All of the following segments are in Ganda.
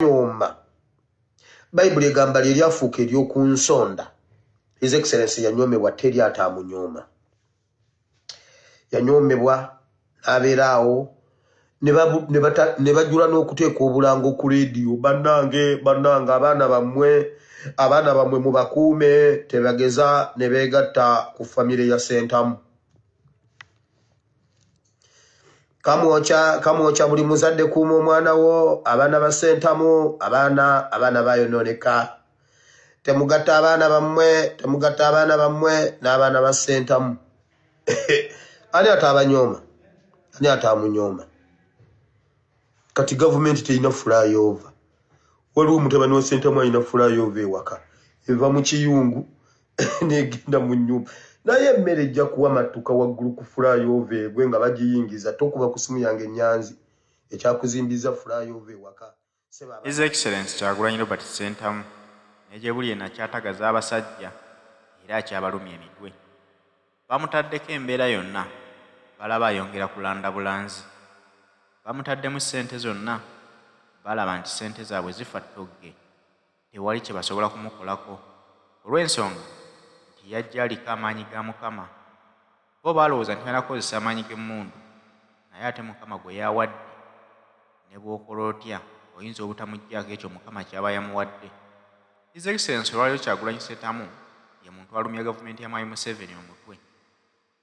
nyoma Bible egamba lyafuuka ery'oku nsonda. His Excellency yanyomebwa teri atamunyoma. Yanyomebwa abeeraawo ne bajula n'okuteeka obulango ku leediyo. Bannange abaana bammwe mubakuume tebageza ne beegatta ku famire ya Sentamu. Kamwocha buli muzadde kuuma omwana wo, abaana ba Sentamu, abaana bayonooneka. Temugatta abaana bammwe n'abaana ba Sentamu. Ani atabanyooma? Ani atamunyooma? Kati government terina flyover. Waliwo mutabani wa Sentamu alina flyover ewaka. Eva mu kiyungu n'egenda mu nnyumba. Naye emmere ejja kuwa mattuka waggulu ku flyover egwe nga bagiyingiza tokuba ku simu yange Nyanzi ekyakuzimbiza flyover ewaka. His Excellency Kyagulanyi Robert Sentamu n'egyebuli enakyatagaza abasajja era akyabalumya emitwe. Bamutaddeko embeera yonna balaba ayongera kulanda bulanzi. Bamutaddemu ssente zonna balaba nti ssente zaabwe zifa ttogge. Tewali kye basobola kumukolako olw'ensonga nti yajja aliko amaanyi ga Mukama. Bo balowooza nti banakozesa amaanyi g'emmundu, naye ate Mukama gwe yawadde ne bw'okola otya oyinza obutamuggyako ekyo Mukama kyaba yamuwadde. His Excellency olwaliro Kyagulanyi Sentamu ye muntu alumya gavumenti ya Mwami Museveni omutwe.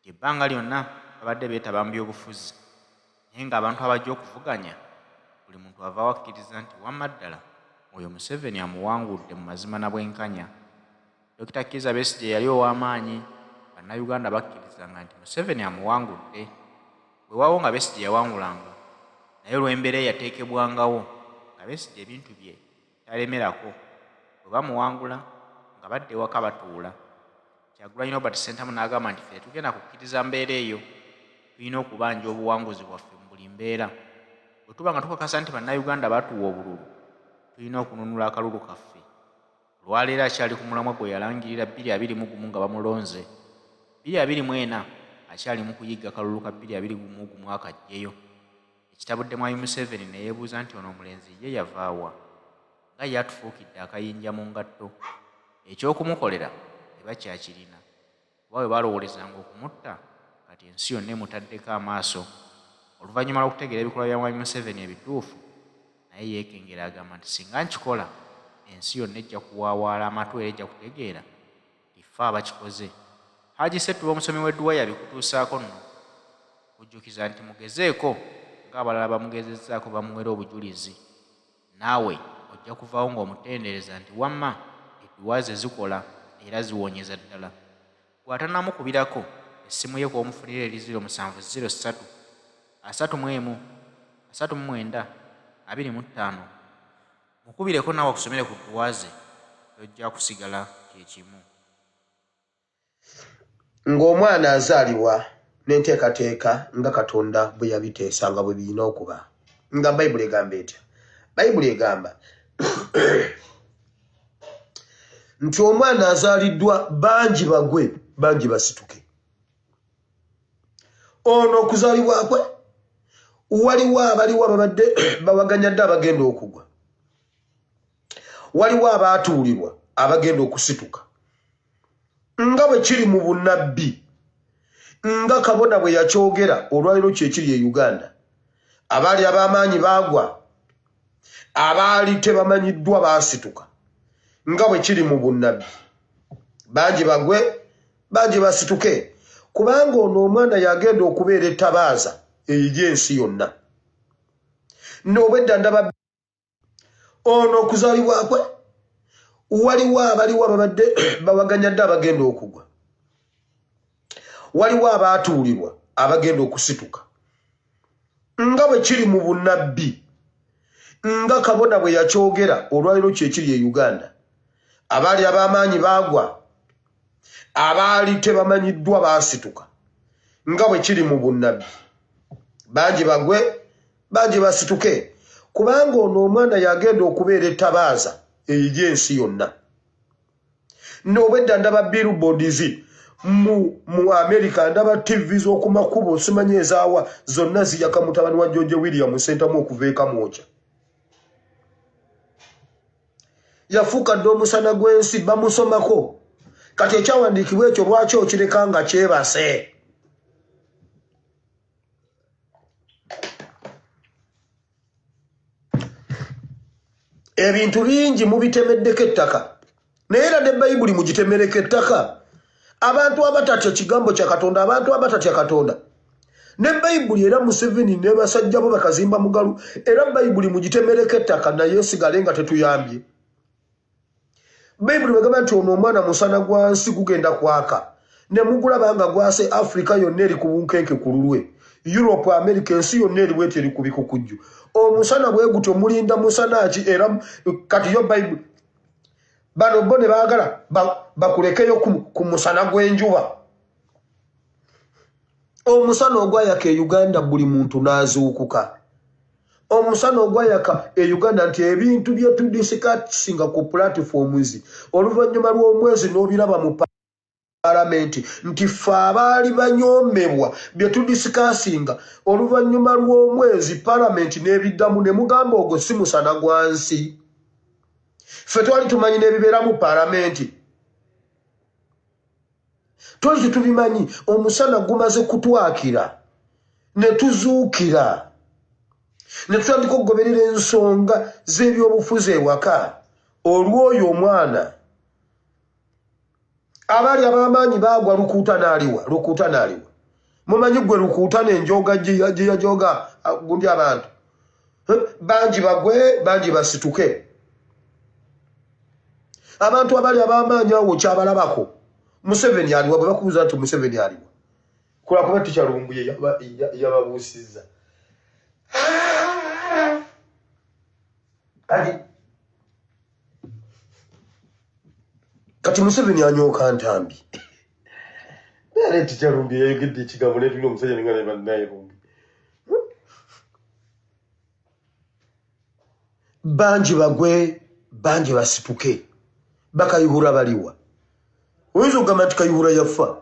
Ebbanga lyonna babadde beetaba mu byobufuzi, naye ng'abantu abajja okuvuganya buli muntu avaawo akkiriza nti wamma ddala oyo Museveni amuwangudde mu mazima na bwenkanya. Dr. Kizza Besigye yali ow'amaanyi, bannayuganda bakkirizanga nti Museveni amuwangudde. Bwe waawo nga Besigye yawangulanga, naye olw'embeera eyateekebwangawo nga Besigye ebintu bye talemerako, bwe bamuwangula nga badde ewaka batuula. Kyagulanyi Robert Sentamu n'agamba nti ffe tugenda kukkiriza mbeera eyo, tulina okubanja obuwanguzi bwaffe mu buli mbeera. Bwe tuba nga tukakasa nti bannayuganda batuwa obululu, tulina okununula akalulu kaffe. Olwaleero akyali ku mulamwa gwe yalangirira 2021 nga bamulonze. 2024 akyali mu kuyigga akalulu ka 2021 akajjeyo. Ekitabudde Mwami Museveni ne yeebuuza nti ono omulenzi ye yavaawa nga yatufuukidde akayinja mu ngatto. Eky'okumukolera eba kyakirina, kuba bwe balowoolezanga okumutta kati ensi yonna emutaddeko amaaso. Oluvannyuma lw'okutegeera ebikolwa bya Mwami Museveni ebituufu, naye yeekengera agamba nti singa nkikola ensi yonna ejja kuwaawaala amatu era ejja kutegeera ffe abakikoze. Haji Setuba omusomi w'edduwa yabikutuusaako nno kujjukiza nti mugezeeko ng'abalala bamugezezzaako bamuwera obujulizi. Naawe ojja kuvaawo ng'omutendereza nti wamma edduwa ze zikola era ziwonyeza ddala. Bw'atanamukubirako essimu ye kw'omufunira eri 0703 31 39 25 mukubireko naawe akusomere ku dduwa ze, tojja kusigala kyekimu. Ng'omwana azaalibwa n'enteekateeka nga Katonda bwe yabiteesa nga bwe birina okuba. Nga Bayibuli egamba etya? Bayibuli egamba nti omwana azaaliddwa bangi bagwe bangi basituke. Ono okuzaalibwa kwe waliwo abaliwo ababadde bawaganya dde abagenda okugwa. Waliwo abaatuulirwa abagenda okusituka. Nga bwe kiri mu bunnabbi, nga Kabona bwe yakyogera olwaliro kyekiri e Uganda, abaali ab'amaanyi baagwa, abaali tebamanyiddwa baasituka. Nga bwe kiri mu bunnabbi, bangi bagwe bangi basituke, kubanga ono omwana yagenda okubeera ettabaaza egy'ensi yonna. N'obwedda ndaba ono okuzaalibwa kwe waliwo abaliwo ababadde bawaganya dde abagenda okugwa. Waliwo abaatuulirwa abagenda okusituka. Nga bwe kiri mu bunnabbi, nga Kabona bwe yakyogera olwaliro kyekiri e Uganda, abaali ab'amaanyi baagwa, abaali tebamanyiddwa baasituka. Nga bwe kiri mu bunnabbi, bangi bagwe bangi basituke, kubanga ono omwana yagenda okubeera ettabaaza egy'ensi yonna. N'obwedda ndaba billboards mu America, ndaba TV z'oku makubo simanyi ezaawa zonna ziyaka mutabani wa George William Sentamu okuva e Kamwocha. yafuuka dde omusana gw'ensi bamusomako kati ekyawandiikibwa ekyo lwaki okireka nga kyebase ebintu bingi mubitemeddeko ettaka naye era ne bayibuli mugitemereko ettaka abantu abatatya kigambo kya Katonda abantu abatatya Katonda ne bayibuli era Museveni ne basajja bo bakazimba mugalu era bayibuli mugitemereko ettaka naye sigale nga tetuyambye bayibuli bagamba nti ono omwana musana gwansi gugenda kwaka ne mugulaba nga gwase Afrika yonna eri ku bunkenke ku lulwe Europe America ensi yonna eri bweti eri ku bikukujju omusana bwe gutyo mulinda musana ki era kati yo bayibuli bano bo ne baagala bakulekeyo ku musana gw'enjuba omusana ogwayaka e Uganda buli muntu n'azuukuka omusana ogwayaka e Uganda nti ebintu bye tudisikasinga ku platforms oluvannyuma lw'omwezi n'obiraba mu palamenti nti ffe abaali banyoomebwa bye tudisikasinga oluvannyuma lw'omwezi palamenti n'ebiddamu ne mugamba ogwo si musana gwa nsi ffe twali tumanyi n'ebibeera mu palamenti twali tetubimanyi omusana gumaze kutwakira ne tuzuukira ne tutandika okugoberera ensonga z'ebyobufuzi ewaka olw'oyo omwana abaali ab'amaanyi baagwa lukuuta n'aliwa mumanyi gwe lukuuta n'enjoga gye yajoga gundi abantu bangi bagwe bangi basituke abantu abaali ab'amaanyi awo kyabalabako Museveni aliwa bwe bakubuuza nti Museveni aliwa kola kuba tikyalumbuye yababuusizza kati Museveni anyooka ntambi naye tikyalumbuye yayogedde ekigambo netulina omusajja nenga ne bannaye lumbi bangi bagwe bangi basituke bakayihura baliwa oyinza okugamba nti kayihura yafa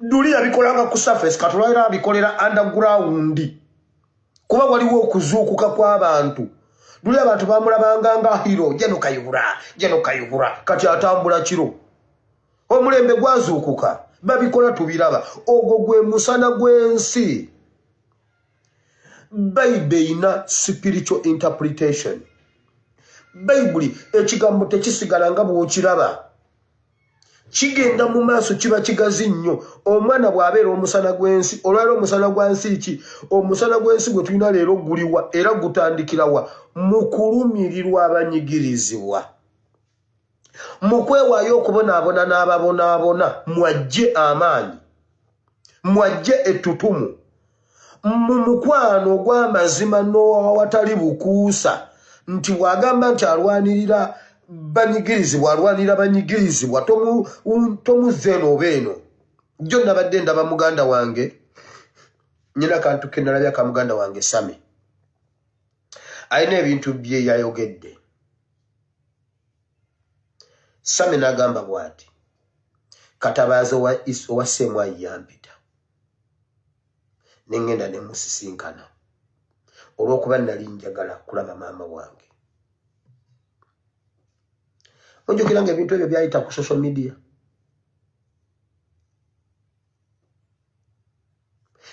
Duli yabikolanga ku surface katulwaira abikolera underground kuba waliwo okuzuukuka kw'abantu Duli abantu bamulabanga nga hero jeno kayihura kati atambula kiro omulembe gwazuukuka babikola tubiraba ogwo gwe musana gw'ensi Bayibuli ina spiritual interpretation Bayibuli ekigambo tekisigala nga bw'okiraba kigenda mu maaso kiba kigazi nnyo omwana bw'abeera omusana gw'ensi olwaleero omusana gwa nsi ki omusana gw'ensi gwe tulina leero guliwa era gutandikirawa mu kulumirirwa abanyigirizibwa mu kwewaayo okubonaabona n'ababonaabona mwajje amaanyi mwajje ettutumu mu mukwano ogw'amazima n'owatali bukuusa nti wagamba nti alwanirira banyigirizibwa alwanirira banyigirizibwa tomuzze n'obeeno jjo nabadde ndaba muganda wange nyina kantu ke nalabya ka muganda wange Sami alina ebintu bye yayogedde Sami n'agamba bw'ati katabaazi owa Ssemwayi yampita ne ngenda ne musisinkana olw'okuba nali njagala kulaba maama wange ojjukira nga ebintu ebyo byayita ku social media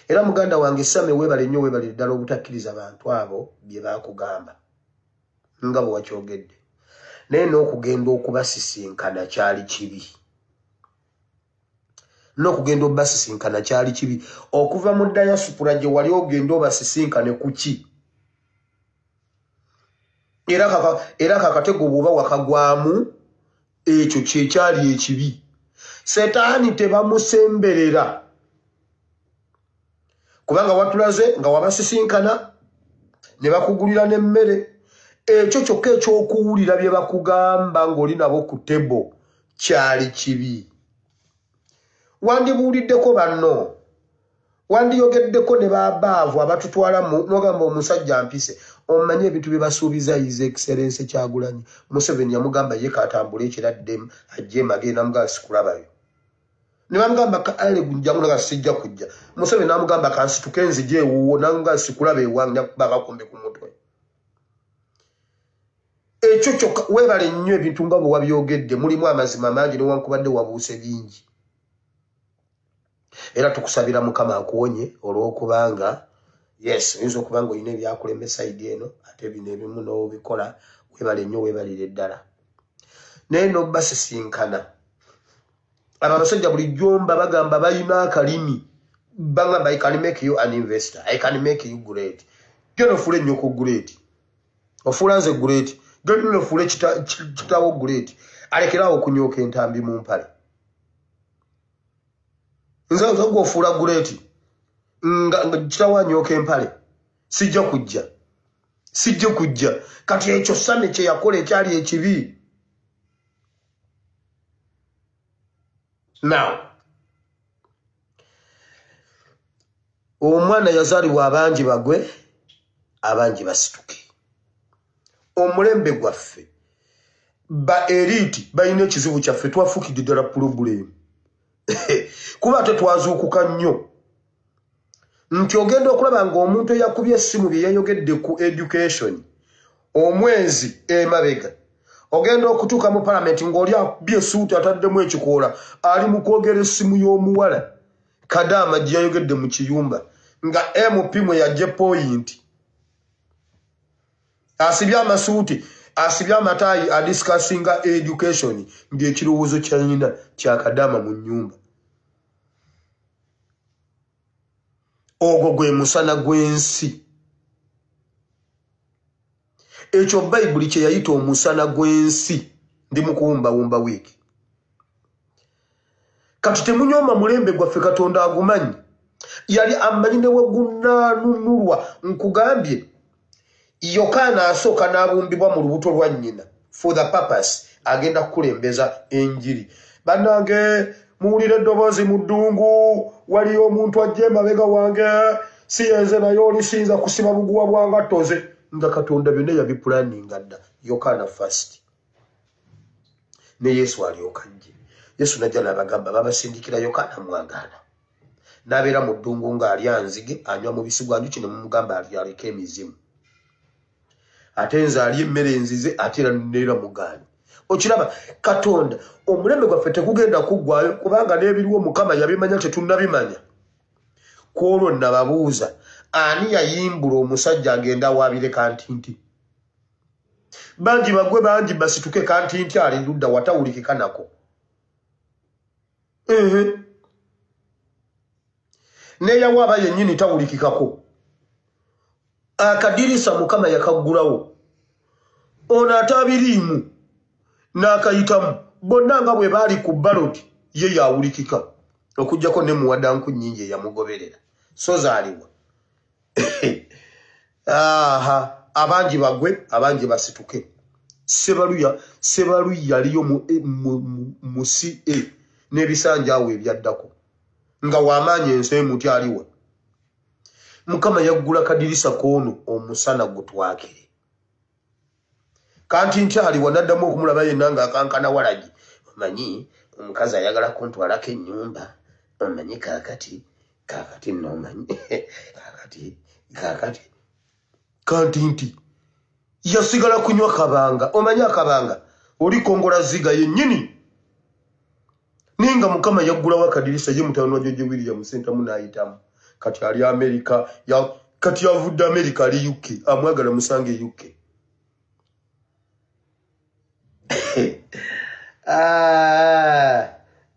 era muganda wange Sami weebale nnyo weebale ddala obutakkiriza abantu abo bye baakugamba nga bwe wakyogedde naye n'okugenda okubasisinkana kyali kibi n'okugenda obasisinkana kyali kibi okuva mu diaspora gye wali ogenda obasisinkane ku ki era kakatego bw'oba wakagwamu ekyo kyekyali ekibi setaani tebamusemberera kubanga watulaze nga wabasisinkana ne bakugulira n'emmere ekyo kyokka ekyokuwulira bye bakugamba ng'oli nabo ku tebo kyali kibi wandibuuliddeko banno wandiyogeddeko ne babaavu abatutwalamu n'ogamba omusajja mpise omanyi ebintu bye basuubiza His Excellency Kyagulanyi Museveni yamugamba ye katambule ekiradde ajje magenda mugamba sikulabayo ne bamugamba ka ale gunjangu nga sijja kujja Museveni namugamba kansituke nzije ewuwo nanga sikulaba ewange bakakombe ku mutwe ekyo kyokka weebale nnyo ebintu nga bwe wabyogedde mulimu amazima mangi newankubadde wabuuse bingi era tukusabira Mukama akuwonye olw'okubanga yes oyinza okuba nga olina ebyakulemesa idi eno ate bino ebimu n'obikola weebale nnyo weebalire ddala naye n'obbasisinkana abo abasajja bulijjo mba bagamba balina akalimi bangamba I can make you an investor, I can make you great. Geno fule nnyo ku great ofuula nze great geno fule kitawo great alekerawo okunyooka entambi mu mpale nze ofuula great nga kitawo anyooka empale sijja kujja kati ekyo Same kye yakola ekyali ekibi. Now omwana yazaalibwa abangi bagwe abangi basituke. Omulembe gwaffe ba elite balina ekizibu kyaffe twafukidde ddala problem kuba tetwazuukuka nnyo nti ogenda okulaba ng'omuntu eyakubye essimu bye yayogedde ku education omwezi emabega ogenda okutuuka mu palamenti ng'oli akubye essuuti ataddemu ekikoola ali mu kwogera essimu y'omuwala Kadaama gye yayogedde mu kiyumba nga MP mwe yajje point asibye amasuuti asibye amataayi adiscussinga education ng'ekirowoozo kyalina kya Kadaama mu nnyumba. Ogwo gwe musana gw'ensi. Ekyo Bayibuli kye yayita omusana gw'ensi ndi mu kuwumbawumba wiiki. Kati temunyooma mulembe gwaffe Katonda agumanyi. Yali amanyi ne wegunaanunulwa nkugambye Yokaana asooka n'abumbibwa mu lubuto lwa nnyina for the purpose agenda kukulembeza enjiri. Bannange muwulire eddoboozi mu ddungu waliyo omuntu ajja emabega wange si yenze naye olisinza kusiba buguwa bwa ngatto ze nga Katonda byonna yabipulaninga dda. Yokaana first ne Yesu alyoka ajje. Yesu najja n'abagamba babasindikira Yokaana mwagaana n'abeera mu ddungu ng'alya nzige anywa mubisi gwa njuki ne mumugamba aleke emizimu ate nze alya emmere enzize ate era neera mugaani. Okiraba Katonda omulembe gwaffe tekugenda kuggwayo kubanga n'ebiriwo Mukama yabimanya tetunnabimanya. Kwolwo nababuuza ani yayimbula omusajja agenda waabire kantinti? Bangi bagwe bangi basituke kantinti ali ludda watawulikika nako. Neyawaaba yennyini tawulikikako. Akadirisa Mukama yakaggulawo. Ono atabiriimu n'akayitamu bonna nga bwe baali ku baloti ye yawulikika okuggyako ne muwadanku nnyingi eyamugoberera so zaalibwa. Abangi bagwe abangi basituke. Sebalu yaliyo mu CA n'ebisanjaawo ebyaddako nga wamaanyi ensi muti aliwa. Mukama yaggula kadirisa koono omusana gutwakire. Kanti nkyali wanaddamu okumulaba yenna ng'akankana walagi. Omanyi omukazi ayagala kuntwalako ennyumba. Omanyi kaakati n'omanyi kaakati kanti nti yasigala kunywa kabanga. Omanyi akabanga oli kongola ziga yennyini. Ninga Mukama yaggulawo akadirisa ye mutano wa George William Sentamu n'ayitamu. Kati ali Amerika kati yavudde Amerika ali UK amwagala musange UK.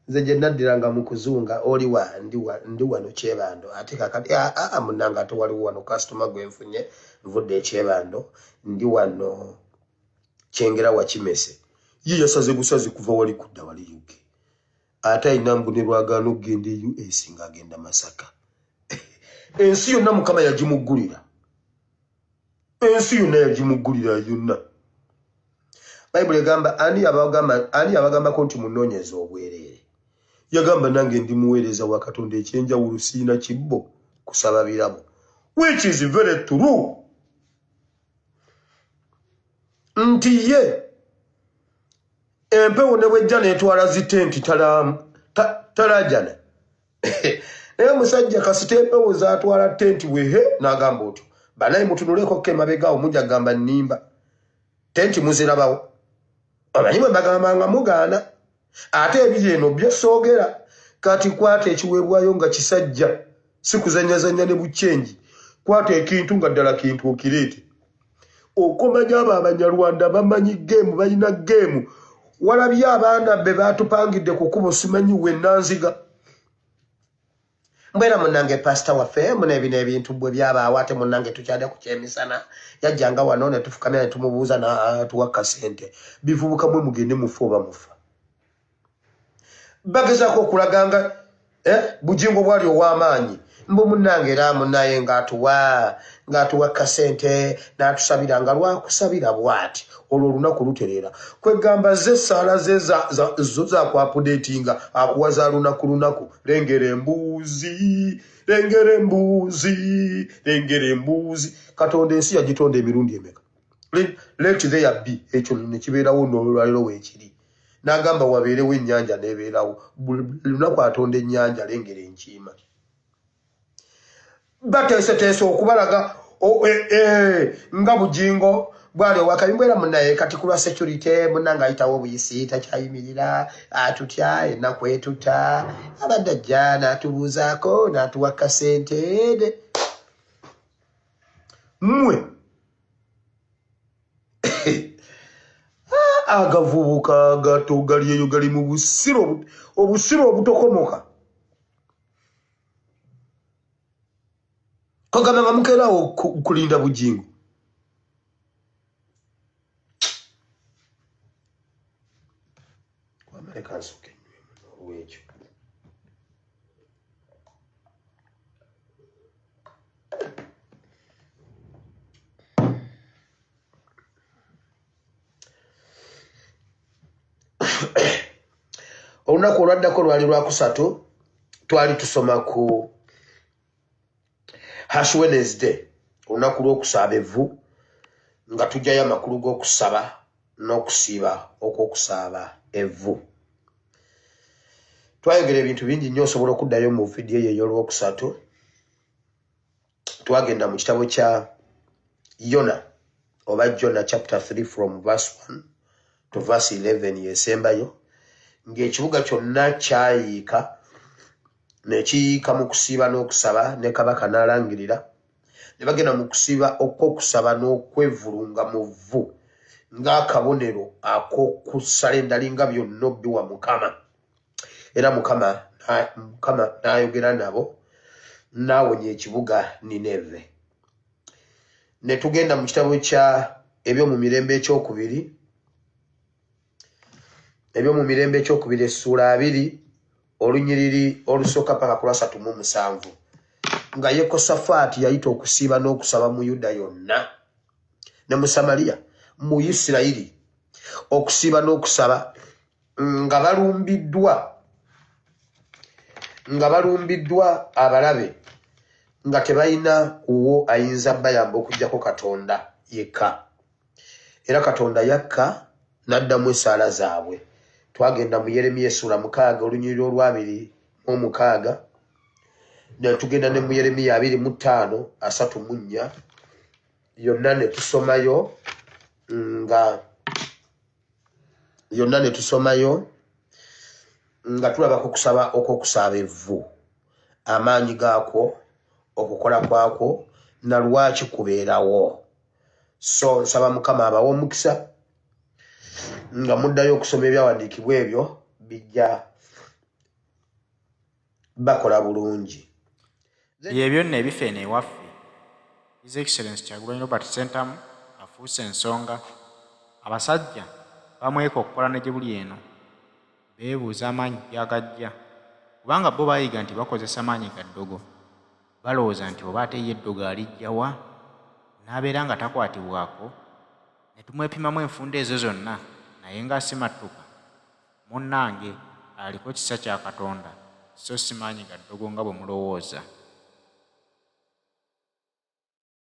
Nze gye naddiranga mu kuzunga oliwa ndi wano Kyebando ate kakati munanga ate waliwo wano customer gwe nfunye nvudde Kyebando ndi wano Kyengera wa Kimese ye yasaze busazi kuva wali kudda wali UK ate ayina mbunerwagaano okugenda US ng'agenda Masaka. Ensi yonna Mukama yagimuggulira. Ensi yonna yagimuggulira yonna. Bayibuli egamba ani abagambako nti munoonyeza obwereere. Yagamba nange ndi muweereza wa Katonda ekyenjawulo siina kibbo kusaba birabo. Which is very true. Nti ye empewo ne bwejja n'etwala zitenti talajana. Naye omusajja kasita empewo zaatwala tenti wehe n'agamba otyo. Banaye mutunuleko ke mabegaawo mujja gamba nnimba. tenti muzirabawo amanyi bwe mbagamba nga mugaana ate ebiri eno byosoogera kati kwata ekiweebwayo nga kisajja si kuzanyazanya ne bucyenji kwata ekintu nga ddala kintu okireete okomanya abo abanyarwanda bamanyi geemu balina geemu walabye abaana be baatupangidde ku kubo simanyi wennanziga mbwera munnange pasita waffe muna ebino ebintu bwe byabaawo ate munnange tukyadde ku kyemisana yajjanga wano ne tufukamira ne tumubuuza n'atuwa kasente bivubuka mwe mugende mufa oba mufa bagezaako okulaga nga bujingo bwali ow'amaanyi mbu munnange era munnaye ng'atuwa kasente n'atusabira nga lwakusabira bw'ati olwo olunaku lutereera kwegamba ze essaala ze zo zakwapudeetinga akuwaza lunaku lengera embuuzi katonda ensi yagitonda emirundi emeka let there be ekyo ne kibeerawo n'olwaliro weekiri n'agamba wabeerewo ennyanja n'ebeerawo lunaku atonda ennyanja lengera enkiima bateeseteese okubalaga nga bujingo bwali owakabi mbwera munnaye kati kulwa security munnanga ayitawo obuyisi takyayimirira atutya ennaku etuta abadde ajja n'atubuuzaako n'atuwa kasente mmwe agavubuka gato gali eyo gali mu obusiro obutokomoka kagamba nga mukeerawo kulinda bujingo kwamaleka nsooka enywemu olwekyo olunaku olwaddako lwali lwakusatu twali tusoma ku Ash Wednesday olunaku lw'okusaba evvu nga tujjayo amakulu g'okusaba n'okusiiba okw'okusaaba evvu twayogera ebintu bingi nnyo osobola okuddayo mu vidiyo eyo ey'olwokusatu twagenda mu kitabo kya Yona oba Jona chapter 3 from verse 1 to verse 11 yesembayo ng'ekibuga kyonna kyayiika ne kiyiika mu kusiiba n'okusaba ne kabaka n'alangirira ne bagenda mu kusiiba okw'okusaba n'okwevulunga mu vvu ng'akabonero ak'okusala endali nga byonna obbiwa Mukama era Mukama n'ayogera nabo n'awonya ekibuga Nineve. Ne tugenda mu kitabo kya Ebyomumirembe ekyokubiri essuula 2 olunyiriri olusooka paka ku 37 nga Yekosafaati yayita okusiiba n'okusaba mu Yuda yonna ne mu Samaliya mu Isirayiri okusiiba n'okusaba nga balumbiddwa abalabe nga tebalina uwo ayinza bayamba okuggyako Katonda yekka era Katonda yakka n'addamu essaala zaabwe. Twagenda mu Yeremiya essuula 6 olunyiriri olw'26 ne tugenda ne mu Yeremiya 25:34 yonna ne tusomayo nga tulabako okusaba okw'okusaaba evvu amaanyi gaakwo okukola kwakwo na lwaki kubeerawo. So nsaba Mukama abawa omukisa nga muddayo okusoma ebyawandiikibwa ebyo bijja bakola bulungi. Ebyo nno ebifa eno ewaffe His Excellency Kyagulanyi Robert Ssentamu afuuse ensonga abasajja bamweka okukola ne gye buli eno beebuuza amaanyi gyagajja kubanga bo bayiga nti bakozesa maanyi ga ddogo balowooza nti oba ate ye eddogo alijjawa n'abeera nga takwatibwako ne tumwepimamu enfunda ezo zonna naye ng'asimattuka munnange aliko kisa kya Katonda so si maanyi ga ddogo nga bwe mulowooza.